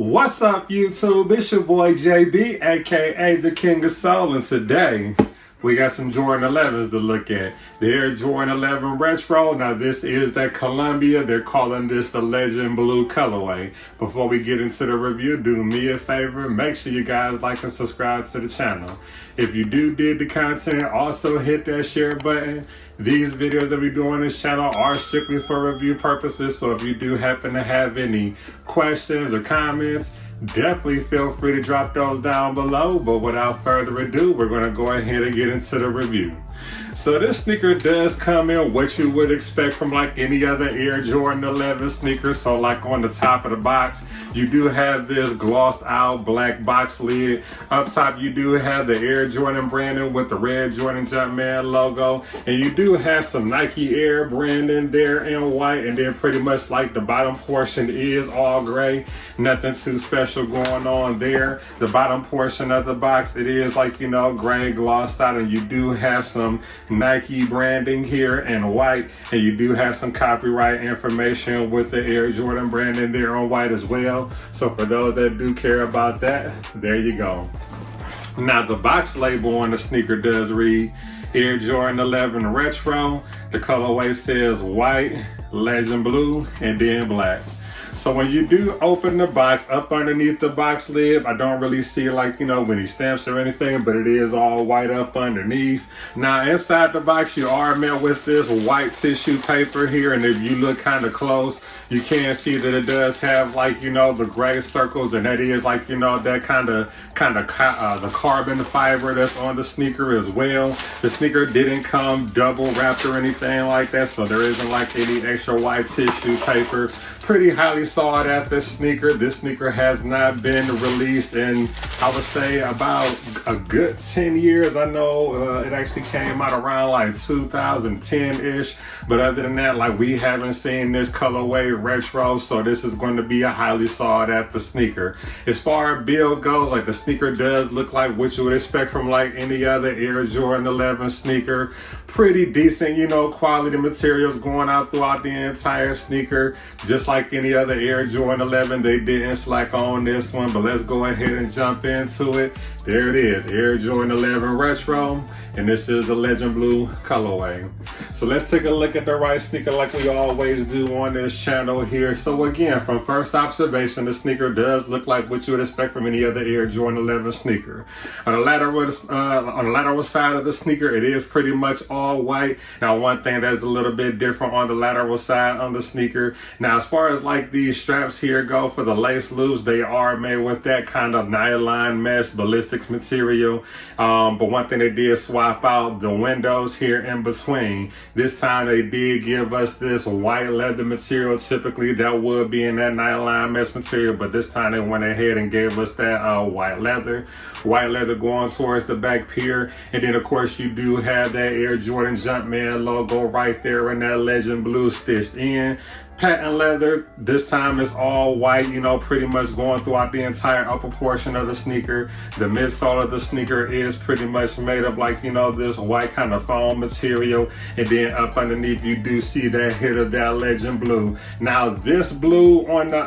What's up, YouTube? It's your boy JB, aka the King of Soul, and today we got some Jordan 11s to look at. The Air Jordan 11 Retro. Now this is that Columbia. They're calling this the Legend Blue colorway. Before we get into the review, do me a favor. Make sure you guys like and subscribe to the channel. If you do dig the content, also hit that share button. These videos that we do on this channel are strictly for review purposes. So if you do happen to have any questions or comments, definitely feel free to drop those down below. But without further ado, we're going to go ahead and get into the review. So this sneaker does come in what you would expect from like any other Air Jordan 11 sneaker. So like on the top of the box, you do have this glossed out black box lid. Up top, you do have the Air Jordan branding with the red Jordan Jumpman logo. And you do have some Nike Air branding there in white. And then pretty much like the bottom portion is all gray. Nothing too special going on there. The bottom portion of the box, it is like, you know, gray glossed out. And you do have some Nike branding here in white, and you do have some copyright information with the Air Jordan branding there on white as well. So for those that do care about that, there you go. Now the box label on the sneaker does read Air Jordan 11 Retro. The colorway says white, Legend Blue, and then black. So when you do open the box, up underneath the box lid, I don't really see like, you know, any stamps or anything, but it is all white up underneath. Now inside the box, you are met with this white tissue paper here. And if you look kind of close, you can see that it does have like, you know, the gray circles, and that is like, you know, that kind of the carbon fiber that's on the sneaker as well. The sneaker didn't come double wrapped or anything like that, so there isn't like any extra white tissue paper. Pretty highly sought after sneaker. This sneaker has not been released in, I would say, about a good 10 years. I know it actually came out around like 2010-ish, but other than that, like, we haven't seen this colorway retro, so this is going to be a highly sought after sneaker. As far as build goes, like, the sneaker does look like what you would expect from like any other Air Jordan 11 sneaker. Pretty decent, you know, quality materials going out throughout the entire sneaker. Just like any other Air Jordan 11, they didn't slack on this one, but let's go ahead and jump into it. There it is, Air Jordan 11 Retro, and this is the Legend Blue colorway. So let's take a look at the right sneaker like we always do on this channel here. So again, from first observation, the sneaker does look like what you would expect from any other Air Jordan 11 sneaker. On the lateral side of the sneaker, it is pretty much all white. Now, one thing that's a little bit different on the lateral side on the sneaker. Now, as far as like these straps here go for the lace loops, they are made with that kind of nylon mesh ballistics material. But one thing they did swap out the windows here in between. This time they did give us this white leather material. Typically that would be in that nylon mesh material, but this time they went ahead and gave us that white leather going towards the back here. And then of course you do have that Air Jordan Jumpman logo right there in that Legend Blue stitched in. Patent leather, this time it's all white, you know, pretty much going throughout the entire upper portion of the sneaker. The midsole of the sneaker is pretty much made of like, you know, this white kind of foam material. And then up underneath, you do see that hit of that Legend Blue. Now this blue on the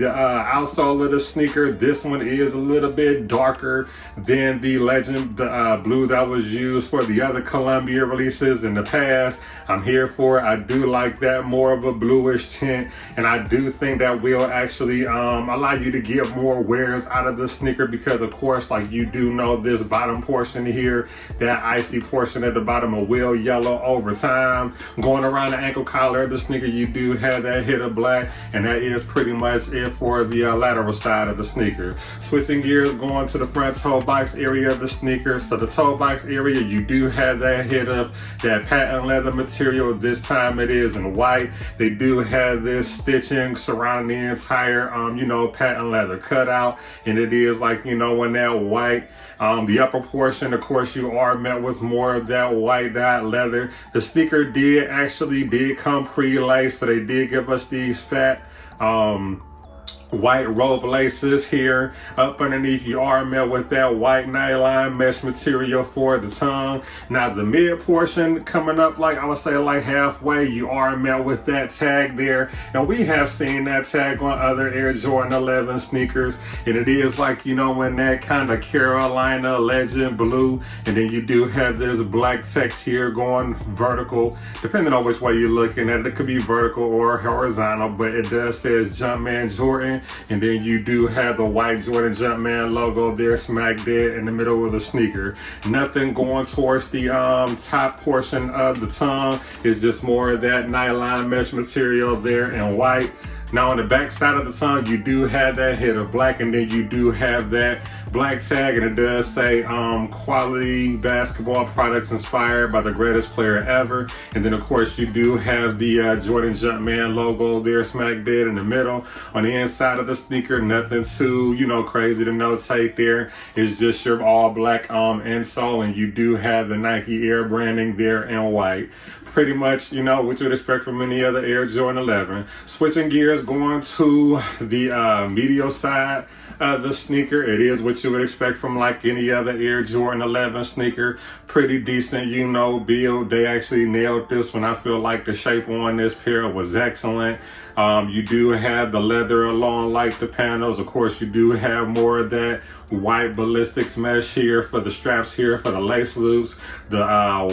outsole of the sneaker, this one is a little bit darker than the Legend Blue that was used for the other Columbia releases in the past. I'm here for it. I do like that more of a bluish tint, and I do think that will actually allow you to get more wears out of the sneaker, because of course, like, you do know this bottom portion here, that icy portion at the bottom will yellow over time. Going around the ankle collar of the sneaker, you do have that hit of black, and that is pretty much it for the lateral side of the sneaker. Switching gears, going to the front toe box area of the sneaker. So the toe box area, you do have that hit of that patent leather material. This time it is in white. They do have this stitching surrounding the entire you know, patent leather cutout, and it is like, you know, in that white. The upper portion, of course, you are met with more of that white dot leather. The sneaker did come pre-laced, so they did give us these fat white rope laces here. Up underneath, you are met with that white nylon mesh material for the tongue. Now the mid portion coming up, like I would say, like halfway, you are met with that tag there. And we have seen that tag on other Air Jordan 11 sneakers, and it is like, you know, in that kind of Carolina legend blue. And then you do have this black text here going vertical, depending on which way you're looking at it. It could be vertical or horizontal, but it does says Jumpman Jordan. And then you do have the white Jordan Jumpman logo there smack dead in the middle of the sneaker. Nothing going towards the top portion of the tongue. It's just more of that nylon mesh material there in white. Now on the back side of the tongue, you do have that hit of black, and then you do have that black tag, and it does say quality basketball products inspired by the greatest player ever. And then of course you do have the Jordan Jumpman logo there smack dead in the middle. On the inside of the sneaker, nothing too, you know, crazy to notate there. It's just your all black insole, and you do have the Nike Air branding there in white. Pretty much, you know, what you would expect from any other Air Jordan 11. Switching gears, going to the medial side of the sneaker. It is what you would expect from like any other Air Jordan 11 sneaker. Pretty decent, you know, build. They actually nailed this one. I feel like the shape on this pair was excellent. You do have the leather along like the panels. Of course, you do have more of that white ballistics mesh here for the straps here for the lace loops, the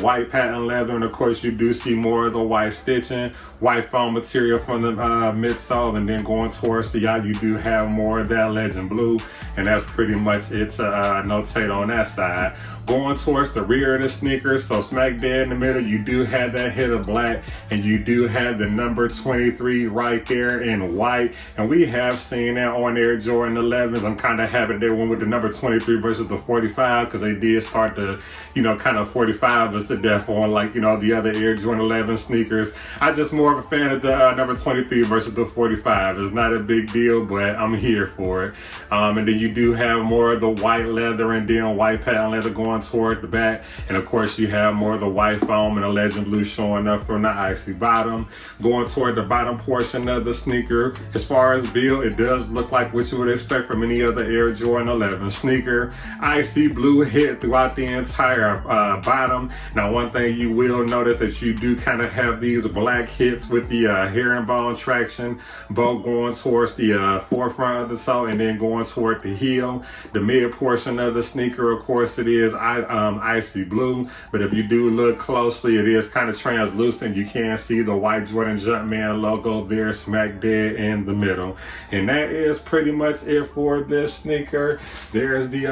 white patent leather, and of course you do see more of the white stitching, white foam material from the midsole, and then going towards the eye, you do have more of that legend blue, and that's pretty much it to notate on that side. Going towards the rear of the sneakers, so smack dead in the middle, you do have that hit of black, and you do have the number 23 right there in white, and we have seen that on Air Jordan 11s. I'm kind of happy they went with the number 23 versus the 45, because they did start to, you know, kind of 45 us to death on, like, you know, the other Air Jordan 11 sneakers. I'm just more of a fan of the number 23 versus the 45. It's not a big deal, but I'm here for it. And then you do have more of the white leather and then white patent leather going toward the back, and of course you have more of the white foam and the legend blue showing up from the icy bottom. Going toward the bottom portion of the sneaker, as far as build, it does look like what you would expect from any other Air Jordan 11 sneaker. Icy blue hit throughout the entire bottom. Now one thing you will notice that you do kind of have these black hits with the herringbone traction, both going towards the forefront of the toe and then going toward the heel. The mid portion of the sneaker, of course, it is icy blue, but if you do look closely, it is kind of translucent. You can see the white Jordan Jumpman logo there smack dead in the middle. And that is pretty much it for this sneaker. There's the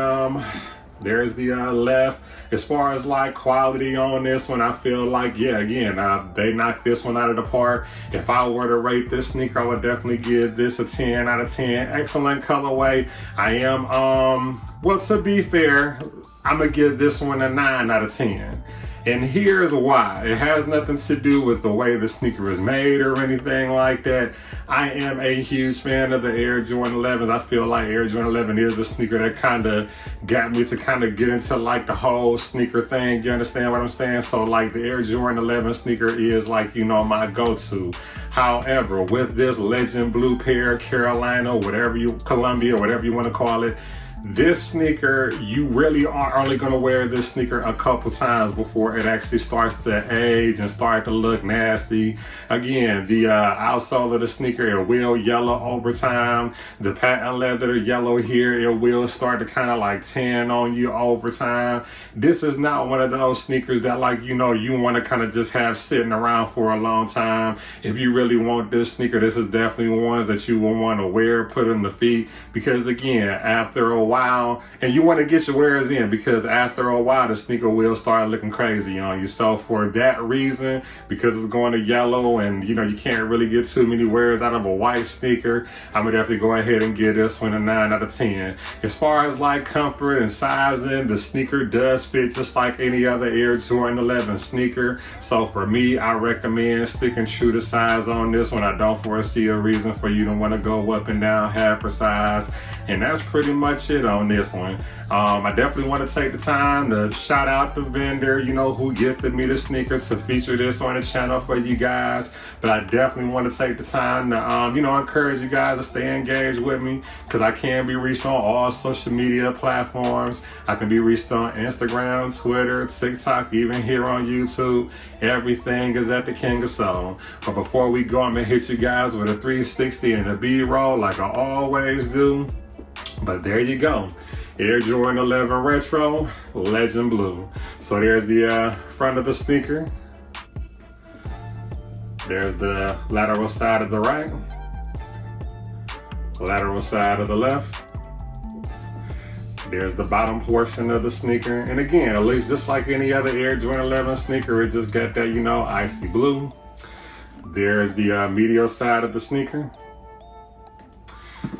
left. As far as like quality on this one, I feel like, yeah, again, they knocked this one out of the park. If I were to rate this sneaker, I would definitely give this a 10 out of 10. Excellent colorway. I am, well, to be fair, I'm gonna give this one a 9 out of 10. And here's why. It has nothing to do with the way the sneaker is made or anything like that. I am a huge fan of the Air Jordan 11s. I feel like Air Jordan 11 is the sneaker that kind of got me to kind of get into like the whole sneaker thing. You understand what I'm saying? So like the Air Jordan 11 sneaker is like, you know, my go-to. However, with this legend blue pair, Carolina, whatever you, Columbia, whatever you want to call it, this sneaker, you really are only going to wear this sneaker a couple times before it actually starts to age and start to look nasty. Again, the outsole of the sneaker, it will yellow over time. The patent leather yellow here, it will start to kind of like tan on you over time. This is not one of those sneakers that, like, you know, you want to kind of just have sitting around for a long time. If you really want this sneaker, this is definitely ones that you will want to wear, put on the feet, because again, after a while, and you want to get your wears in, because after a while the sneaker will start looking crazy on you. So for that reason, because it's going to yellow and, you know, you can't really get too many wears out of a white sneaker, I'm gonna definitely go ahead and give this one a 9 out of 10. As far as like comfort and sizing, the sneaker does fit just like any other Air Jordan 11 sneaker. So for me, I recommend sticking true to size on this one. I don't foresee a reason for you to want to go up and down half a size. And that's pretty much it shit on this one. I definitely want to take the time to shout out the vendor, you know, who gifted me the sneaker to feature this on the channel for you guys. But I definitely want to take the time to, you know, encourage you guys to stay engaged with me, because I can be reached on all social media platforms. I can be reached on Instagram, Twitter, TikTok, even here on YouTube. Everything is at the King of Soul. But before we go, I'm gonna hit you guys with a 360 and a B-roll like I always do. But there you go. Air Jordan 11 Retro, Legend Blue. So there's the front of the sneaker. There's the lateral side of the right. Lateral side of the left. There's the bottom portion of the sneaker. And again, at least just like any other Air Jordan 11 sneaker, it just got that, you know, icy blue. There's the medial side of the sneaker.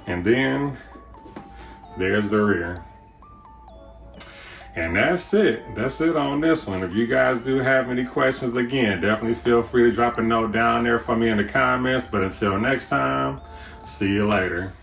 And then there's the rear. And that's it. That's it on this one. If you guys do have any questions, again, definitely feel free to drop a note down there for me in the comments. But until next time, see you later.